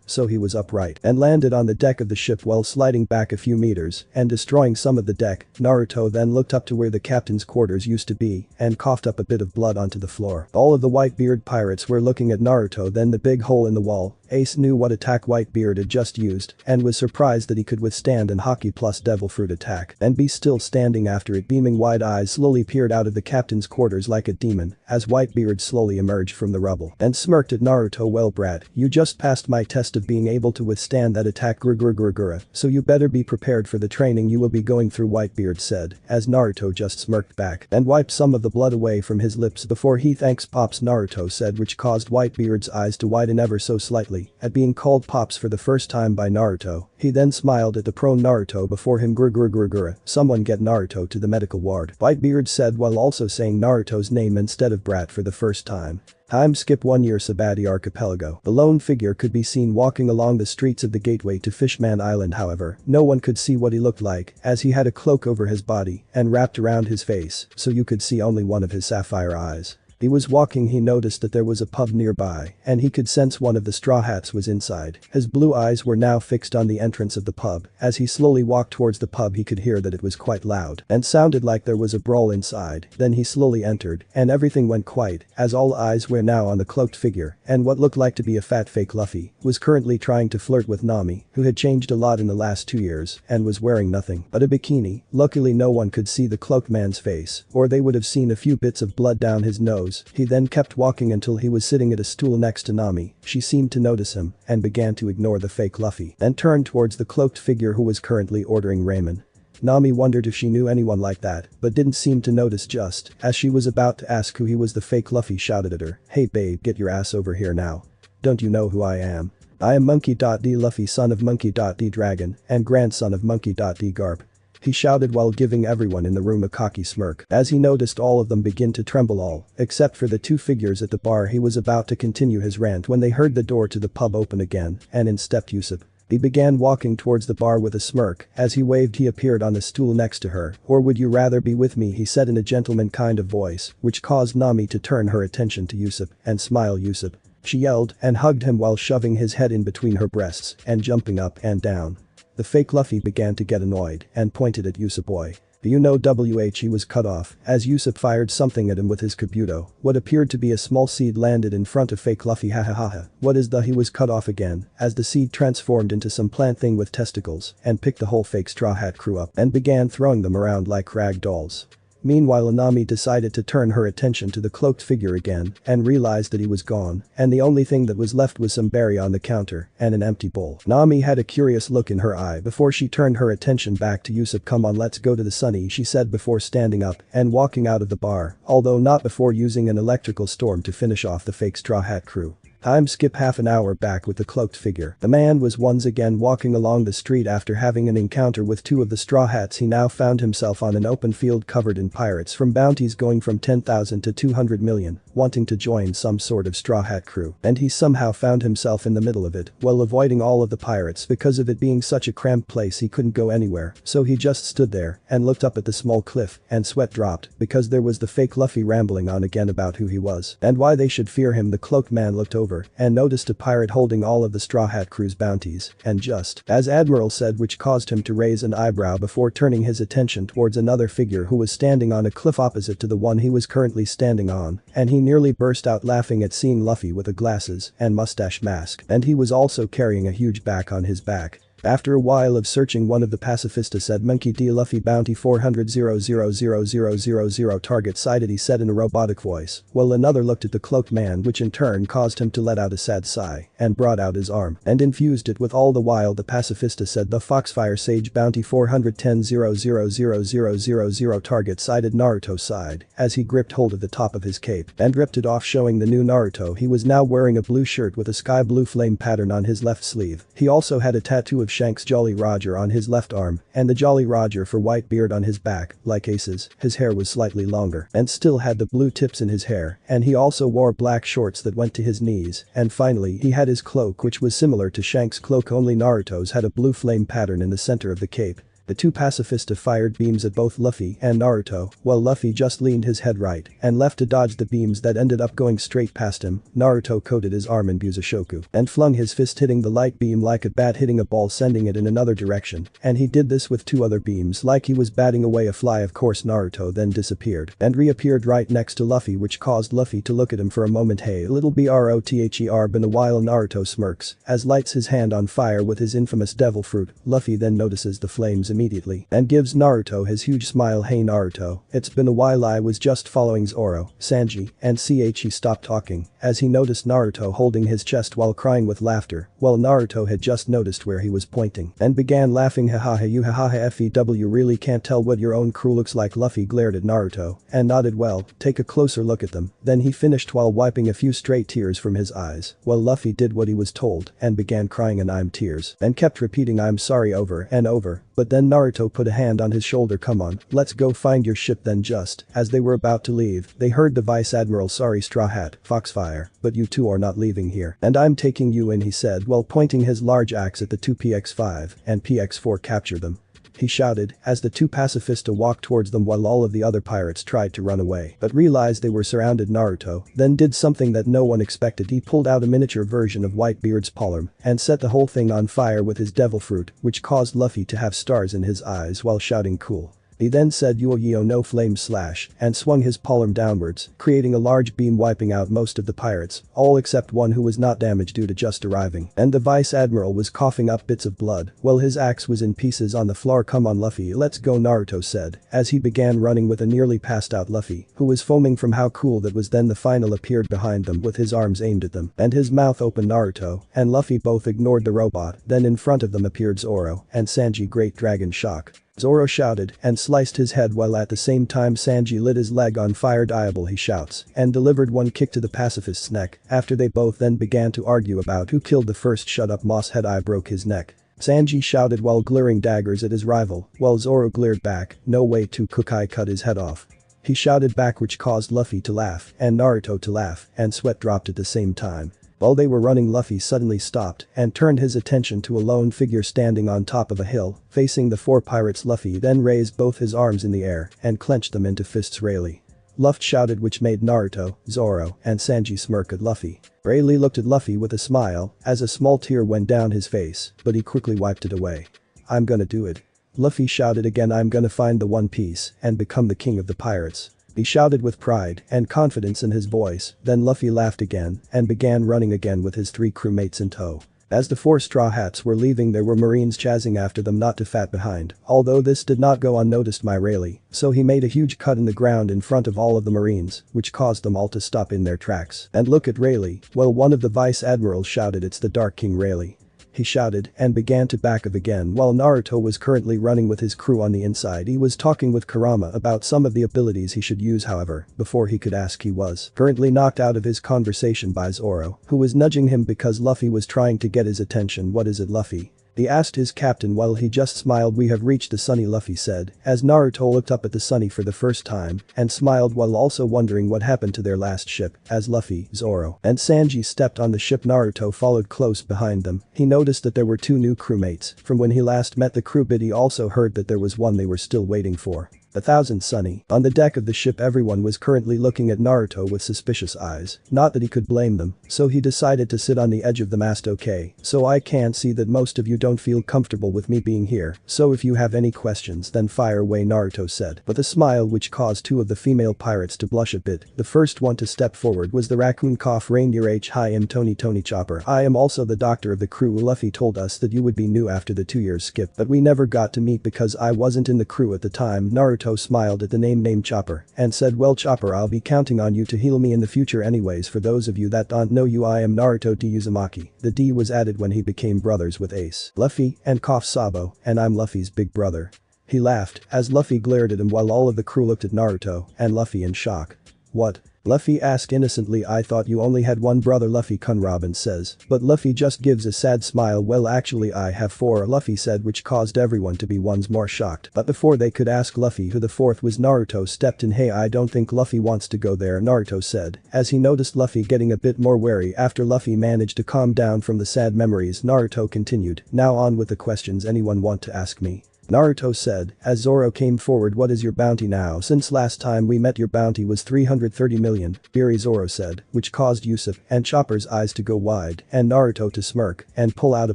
so he was upright and landed on the deck of the ship while sliding back a few meters and destroying some of the deck. Naruto then looked up to where the captain's quarters used to be and coughed up a bit of blood onto the floor. All of the Whitebeard pirates were looking at Naruto. Then the big hole in the wall. Ace knew what attack Whitebeard had just used and was surprised that he could withstand an hockey plus devil fruit attack and be still standing after it. Beaming wide eyes slowly peered out of the captain's quarters like a demon as Whitebeard slowly emerged from the rubble and smirked at Naruto. Well brat, you just passed my test of being able to withstand that attack Gurgurgurgura, so you better be prepared for the training you will be going through, Whitebeard said as Naruto just smirked back and wiped some of the blood away from his lips before he thanks Pops, Naruto said, which caused Whitebeard's eyes to widen ever so slightly at being called Pops for the first time by Naruto. He then smiled at the prone Naruto before him. Gurgurgurgura, someone get Naruto to the medical ward, Whitebeard said while also saying Naruto's name instead of brat for the first time. Time skip 1 year. Sabaody Archipelago. The lone figure could be seen walking along the streets of the gateway to Fishman Island. However, no one could see what he looked like as he had a cloak over his body and wrapped around his face so you could see only one of his sapphire eyes. He was walking. He noticed that there was a pub nearby and he could sense one of the straw hats was inside. His blue eyes were now fixed on the entrance of the pub. As he slowly walked towards the pub he could hear that it was quite loud and sounded like there was a brawl inside. Then he slowly entered and everything went quiet as all eyes were now on the cloaked figure and what looked like to be a fat fake Luffy was currently trying to flirt with Nami, who had changed a lot in the last 2 years and was wearing nothing but a bikini. Luckily no one could see the cloaked man's face or they would have seen a few bits of blood down his nose. He then kept walking until he was sitting at a stool next to Nami. She seemed to notice him and began to ignore the fake Luffy and turned towards the cloaked figure who was currently ordering ramen. Nami wondered if she knew anyone like that but didn't seem to notice. Just as she was about to ask who he was, the fake Luffy shouted at her, "Hey babe, get your ass over here now. Don't you know who I am? I am Monkey D. Luffy, son of Monkey D. Dragon and grandson of Monkey D. Garp." He shouted while giving everyone in the room a cocky smirk as he noticed all of them begin to tremble, all except for the two figures at the bar. He was about to continue his rant when they heard the door to the pub open again and in stepped Usopp. He began walking towards the bar with a smirk. As he waved he appeared on the stool next to her. "Or would you rather be with me?" he said in a gentleman kind of voice, which caused Nami to turn her attention to Usopp and smile. "Usopp," she yelled and hugged him while shoving his head in between her breasts and jumping up and down. The fake Luffy began to get annoyed and pointed at Usopp. "Boy, do you know WH?" He was cut off as Usopp fired something at him with his kabuto. What appeared to be a small seed landed in front of fake Luffy. "Ha. What is the?" He was cut off again as the seed transformed into some plant thing with testicles and picked the whole fake Straw Hat crew up and began throwing them around like rag dolls. Meanwhile Nami decided to turn her attention to the cloaked figure again and realized that he was gone and the only thing that was left was some berry on the counter and an empty bowl. Nami had a curious look in her eye before she turned her attention back to Usopp. "Come on, let's go to the Sunny," she said before standing up and walking out of the bar, although not before using an electrical storm to finish off the fake Straw Hat crew. Time skip half an hour. Back with the cloaked figure. The man was once again walking along the street after having an encounter with two of the Straw Hats. He now found himself on an open field covered in pirates from bounties going from 10,000 to 200 million, wanting to join some sort of Straw Hat crew, and he somehow found himself in the middle of it while avoiding all of the pirates. Because of it being such a cramped place he couldn't go anywhere, so he just stood there and looked up at the small cliff and sweat dropped because there was the fake Luffy rambling on again about who he was and why they should fear him. The cloaked man looked over and noticed a pirate holding all of the Straw Hat crew's bounties and just as Admiral said, which caused him to raise an eyebrow before turning his attention towards another figure who was standing on a cliff opposite to the one he was currently standing on, and he nearly burst out laughing at seeing Luffy with a glasses and mustache mask, and he was also carrying a huge back on his back. After a while of searching, one of the pacifista said, "Monkey D. Luffy bounty 400,000,000 target sighted," he said in a robotic voice, while another looked at the cloaked man, which in turn caused him to let out a sad sigh and brought out his arm and infused it with all the while the pacifista said, "The Foxfire Sage bounty 410,000,000 target sighted." Naruto sighed as he gripped hold of the top of his cape and ripped it off, showing the new Naruto. He was now wearing a blue shirt with a sky blue flame pattern on his left sleeve. He also had a tattoo of Shanks Jolly Roger on his left arm and the Jolly Roger for Whitebeard on his back. Like Ace's, his hair was slightly longer and still had the blue tips in his hair, and he also wore black shorts that went to his knees, and finally he had his cloak, which was similar to Shanks' cloak, only Naruto's had a blue flame pattern in the center of the cape. The two pacifista fired beams at both Luffy and Naruto, while Luffy just leaned his head right and left to dodge the beams that ended up going straight past him. Naruto coated his arm in Busoshoku and flung his fist, hitting the light beam like a bat hitting a ball, sending it in another direction, and he did this with two other beams like he was batting away a fly. Of course Naruto then disappeared and reappeared right next to Luffy, which caused Luffy to look at him for a moment. Hey little brother, been a while. Naruto smirks as lights his hand on fire with his infamous devil fruit. Luffy then notices the flames immediately and gives Naruto his huge smile. Hey Naruto, it's been a while. I was just following Zoro, Sanji, and he stopped talking as he noticed Naruto holding his chest while crying with laughter, while Naruto had just noticed where he was pointing and began laughing. Haha, you haha few really can't tell what your own crew looks like. Luffy glared at Naruto and nodded. Well, take a closer look at them. Then he finished while wiping a few straight tears from his eyes, while Luffy did what he was told and began crying and I'm tears and kept repeating I'm sorry over and over. But then Naruto put a hand on his shoulder. Come on, let's go find your ship. Then just as they were about to leave, they heard the Vice Admiral, sorry Straw Hat, Foxfire, but you two are not leaving here and I'm taking you in, he said while pointing his large axe at the two PX-5 and PX-4. Capture them, he shouted as the two pacifista walked towards them while all of the other pirates tried to run away but realized they were surrounded. Naruto then did something that no one expected. He pulled out a miniature version of Whitebeard's palm and set the whole thing on fire with his devil fruit, which caused Luffy to have stars in his eyes while shouting cool. He then said yo no flame slash and swung his palm downwards, creating a large beam wiping out most of the pirates, all except one who was not damaged due to just arriving, and the Vice Admiral was coughing up bits of blood while his axe was in pieces on the floor. Come on Luffy, let's go, Naruto said as he began running with a nearly passed out Luffy, who was foaming from how cool that was. Then the final appeared behind them with his arms aimed at them and his mouth open. Naruto and Luffy both ignored the robot. Then in front of them appeared Zoro and Sanji. Great Dragon Shock, Zoro shouted and sliced his head while at the same time Sanji lit his leg on fire. Diable, he shouts and delivered one kick to the pacifist's neck after they both then began to argue about who killed the first. Shut up Mosshead, I broke his neck, Sanji shouted while glaring daggers at his rival, while Zoro glared back, no way to cook, I cut his head off, he shouted back, which caused Luffy to laugh and Naruto to laugh, and sweat dropped at the same time. While they were running, Luffy suddenly stopped and turned his attention to a lone figure standing on top of a hill, facing the four pirates. Luffy then raised both his arms in the air and clenched them into fists. Rayleigh, Luffy shouted, which made Naruto, Zoro, and Sanji smirk at Luffy. Rayleigh looked at Luffy with a smile as a small tear went down his face, but he quickly wiped it away. I'm gonna do it, Luffy shouted again. I'm gonna find the One Piece and become the king of the pirates, he shouted with pride and confidence in his voice. Then Luffy laughed again and began running again with his three crewmates in tow. As the four Straw Hats were leaving, there were Marines chasing after them not to fat behind, although this did not go unnoticed by Rayleigh, so he made a huge cut in the ground in front of all of the Marines, which caused them all to stop in their tracks and look at Rayleigh, while one of the Vice Admirals shouted, it's the Dark King Rayleigh, he shouted and began to back up again. While Naruto was currently running with his crew on the inside, he was talking with Kurama about some of the abilities he should use. However, before he could ask, he was currently knocked out of his conversation by Zoro, who was nudging him because Luffy was trying to get his attention. What is it, Luffy? He asked his captain while he just smiled. We have reached the Sunny, Luffy said as Naruto looked up at the Sunny for the first time and smiled while also wondering what happened to their last ship. As Luffy, Zoro, and Sanji stepped on the ship, Naruto followed close behind them. He noticed that there were two new crewmates from when he last met the crew, but he also heard that there was one they were still waiting for. 1000 Sunny. On the deck of the ship, everyone was currently looking at Naruto with suspicious eyes, not that he could blame them, so he decided to sit on the edge of the mast. Okay, so I can see that most of you don't feel comfortable with me being here, so if you have any questions then fire away, Naruto said with a smile, which caused two of the female pirates to blush a bit. The first one to step forward was the raccoon cough reindeer. Hi, I'm Tony Chopper. I am also the doctor of the crew. Luffy told us that you would be new after the 2 years skip, but we never got to meet because I wasn't in the crew at the time. Naruto smiled at the name named Chopper and said, well Chopper, I'll be counting on you to heal me in the future. Anyways, for those of you that don't know you, I am Naruto D. Uzumaki. The D was added when he became brothers with Ace, Luffy, and Cough Sabo, and I'm Luffy's big brother. He laughed as Luffy glared at him while all of the crew looked at Naruto and Luffy in shock. What? Luffy asked innocently. I thought you only had one brother, Luffy-kun, Robin says. But Luffy just gives a sad smile. Well, actually I have four, Luffy said, which caused everyone to be once more shocked. But before they could ask Luffy who the fourth was, Naruto stepped in. Hey, I don't think Luffy wants to go there, Naruto said, as he noticed Luffy getting a bit more wary. After Luffy managed to calm down from the sad memories, Naruto continued, now on with the questions. Anyone want to ask me? Naruto said, as Zoro came forward. What is your bounty now? Since last time we met your bounty was 330 million, Beery, Zoro said, which caused Usopp and Chopper's eyes to go wide and Naruto to smirk and pull out a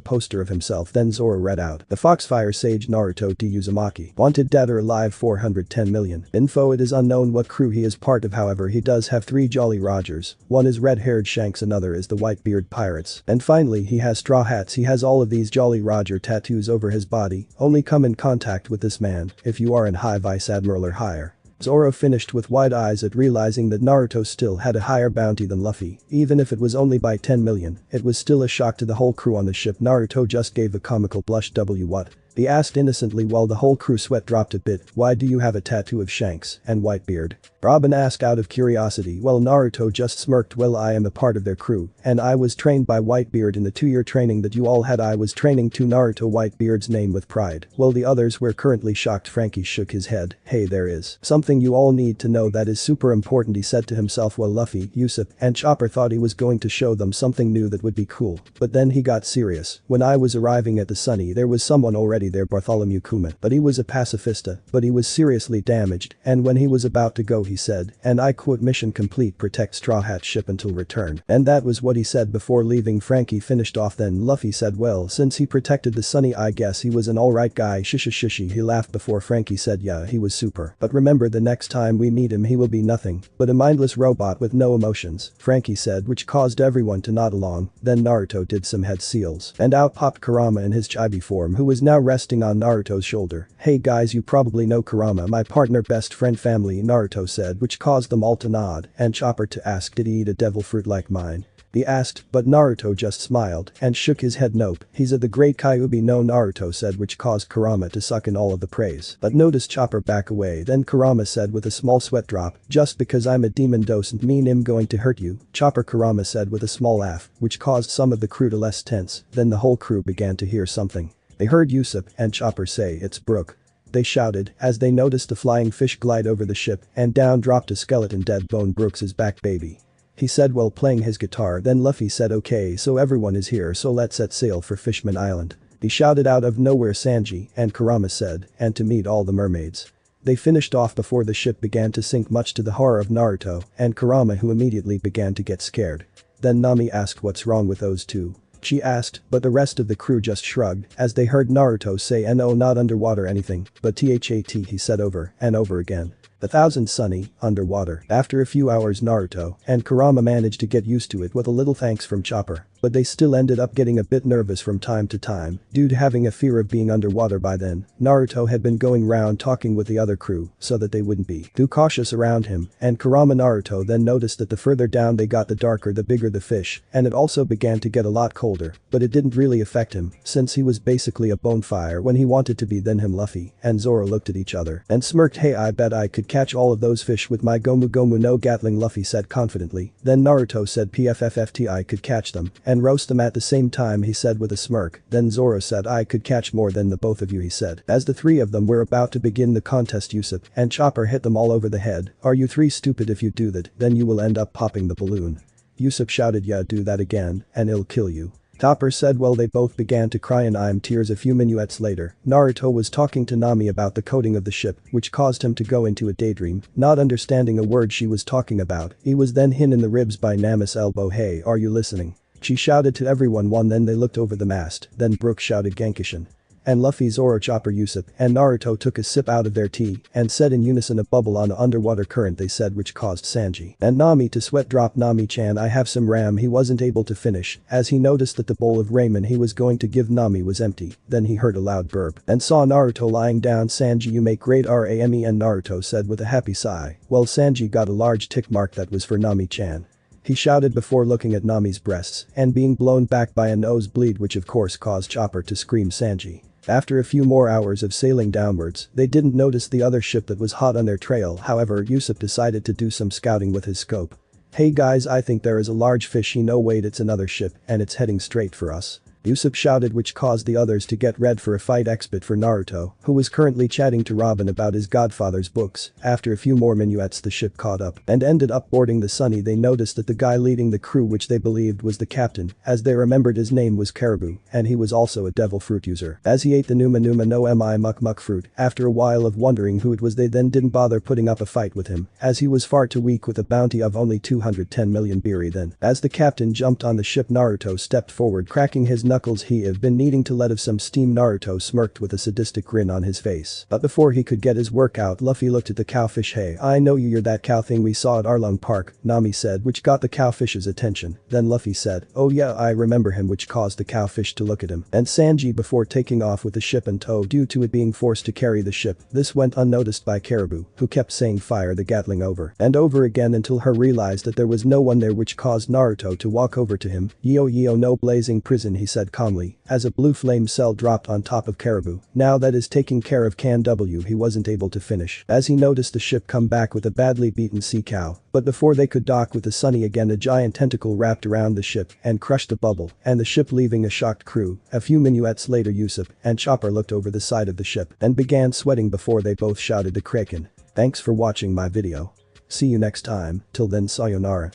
poster of himself. Then Zoro read out, the Foxfire Sage Naruto D. Uzumaki, wanted dead or alive 410 million. Info, it is unknown what crew he is part of, however he does have 3 Jolly Rogers, one is red-haired Shanks, another is the Whitebeard Pirates, and finally he has Straw Hats. He has all of these Jolly Roger tattoos over his body. Only come in contact with this man if you are in High Vice Admiral or higher. Zoro finished with wide eyes at realizing that Naruto still had a higher bounty than Luffy. Even if it was only by 10 million, it was still a shock to the whole crew on the ship. Naruto just gave a comical blush. What? He asked innocently while the whole crew sweat dropped a bit. Why do you have a tattoo of Shanks and Whitebeard? Robin asked out of curiosity. Well, Naruto just smirked. Well, I am a part of their crew and I was trained by Whitebeard in the 2-year training that you all had. I was training to Naruto, Whitebeard's name with pride. Well, the others were currently shocked. Frankie shook his head. Hey, there is something you all need to know that is super important, he said to himself. Well, Luffy, Usopp and Chopper thought he was going to show them something new that would be cool, but then he got serious. When I was arriving at the Sunny there was someone already there, Bartholomew Kuma, but he was a pacifista, but he was seriously damaged, and when he was about to go he said, and I quote, mission complete, protect Straw Hat ship until return. And that was what he said before leaving. Frankie finished off. Then Luffy said, well, since he protected the Sunny I guess he was an alright guy. Shishi, he laughed before Frankie said, yeah, he was super, but remember the next time we meet him he will be nothing but a mindless robot with no emotions, Frankie said, which caused everyone to nod along. Then Naruto did some head seals and out popped Kurama in his chibi form, who was now resting on Naruto's shoulder. Hey guys, you probably know Kurama, my partner, best friend, family, Naruto said, which caused them all to nod and Chopper to ask, did he eat a devil fruit like mine? He asked, but Naruto just smiled and shook his head. Nope, he's a the great Kyuubi, no, Naruto said, which caused Kurama to suck in all of the praise. But notice Chopper back away. Then Kurama said with a small sweat drop, just because I'm a demon doesn't mean I'm going to hurt you, Chopper, Kurama said with a small laugh, which caused some of the crew to less tense. Then the whole crew began to hear something. They heard Usopp and Chopper say, it's Brook. They shouted as they noticed a flying fish glide over the ship and down dropped a skeleton dead bone. Brooks is back, baby, he said while playing his guitar. Then Luffy said, okay, so everyone is here, so let's set sail for Fishman Island. He shouted out of nowhere, Sanji, and Kurama said, and to meet all the mermaids. They finished off before the ship began to sink, much to the horror of Naruto and Kurama, who immediately began to get scared. Then Nami asked, what's wrong with those two? She asked, but the rest of the crew just shrugged as they heard Naruto say, no, not underwater anything, but THAT, he said over and over again. 1,000 Sunny, underwater. After a few hours Naruto and Kurama managed to get used to it with a little thanks from Chopper, but they still ended up getting a bit nervous from time to time due to having a fear of being underwater. By then, Naruto had been going round talking with the other crew so that they wouldn't be too cautious around him, and Kurama Naruto then noticed that the further down they got the darker the bigger the fish, and it also began to get a lot colder, but it didn't really affect him since he was basically a bonfire when he wanted to be. Then him, Luffy and Zoro looked at each other and smirked. Hey, I bet I could catch all of those fish with my Gomu Gomu no Gatling, Luffy said confidently. Then Naruto said, PFFFT, I could catch them and roast them at the same time, he said with a smirk. Then Zoro said, I could catch more than the both of you, he said. As the three of them were about to begin the contest, Usopp and Chopper hit them all over the head. Are you three stupid? If you do that, then you will end up popping the balloon. Usopp shouted, yeah, do that again and it'll kill you. Chopper said. Well, they both began to cry and I'm tears. A few minuets later, Naruto was talking to Nami about the coding of the ship, which caused him to go into a daydream, not understanding a word she was talking about. He was then hit in the ribs by Nami's elbow. Hey, are you listening? She shouted to everyone. Then they looked over the mast. Then Brook shouted, Genkishin. And Luffy, Zoro, Chopper, Usopp and Naruto took a sip out of their tea and said in unison, a bubble on an underwater current, they said, which caused Sanji and Nami to sweat drop. Nami-chan, I have some ram. He wasn't able to finish as he noticed that the bowl of ramen he was going to give Nami was empty. Then he heard a loud burp and saw Naruto lying down. Sanji, you make great RAME, and Naruto said with a happy sigh. Well, Sanji got a large tick mark that was for Nami-chan. He shouted before looking at Nami's breasts and being blown back by a nosebleed, which of course caused Chopper to scream, Sanji. After a few more hours of sailing downwards, they didn't notice the other ship that was hot on their trail. However, Yusuf decided to do some scouting with his scope. "Hey guys, I think there is a large fish." "No wait, it's another ship and it's heading straight for us," Yusuf shouted, which caused the others to get ready for a fight. Expert for Naruto, who was currently chatting to Robin about his godfather's books. After a few more minuets, the ship caught up and ended up boarding the Sunny. They noticed that the guy leading the crew, which they believed was the captain, as they remembered his name was Caribou, and he was also a devil fruit user, as he ate the Numa no Mi Muck Muck fruit. After a while of wondering who it was, they then didn't bother putting up a fight with him, as he was far too weak with a bounty of only 210 million biri. Then, as the captain jumped on the ship, Naruto stepped forward, cracking his knuckles. "He have been needing to let off some steam." Naruto smirked with a sadistic grin on his face. But before he could get his work out, Luffy looked at the cowfish. "Hey, I know you're that cow thing we saw at Arlong Park," Nami said, which got the cowfish's attention. Then Luffy said, "Oh yeah, I remember him," which caused the cowfish to look at him and Sanji before taking off with the ship in tow due to it being forced to carry the ship. This went unnoticed by Caribou, who kept saying "fire the Gatling" over and over again until her realized that there was no one there, which caused Naruto to walk over to him. "Yo no blazing prison," he said calmly, as a blue flame cell dropped on top of Caribou. Now that is taking care of Can W. He wasn't able to finish, as he noticed the ship come back with a badly beaten sea cow. But before they could dock with the Sunny again, a giant tentacle wrapped around the ship and crushed the bubble, and the ship leaving a shocked crew. A few minuets later, Yusuf and Chopper looked over the side of the ship and began sweating before they both shouted to Kraken. Thanks for watching my video. See you next time. Till then, sayonara.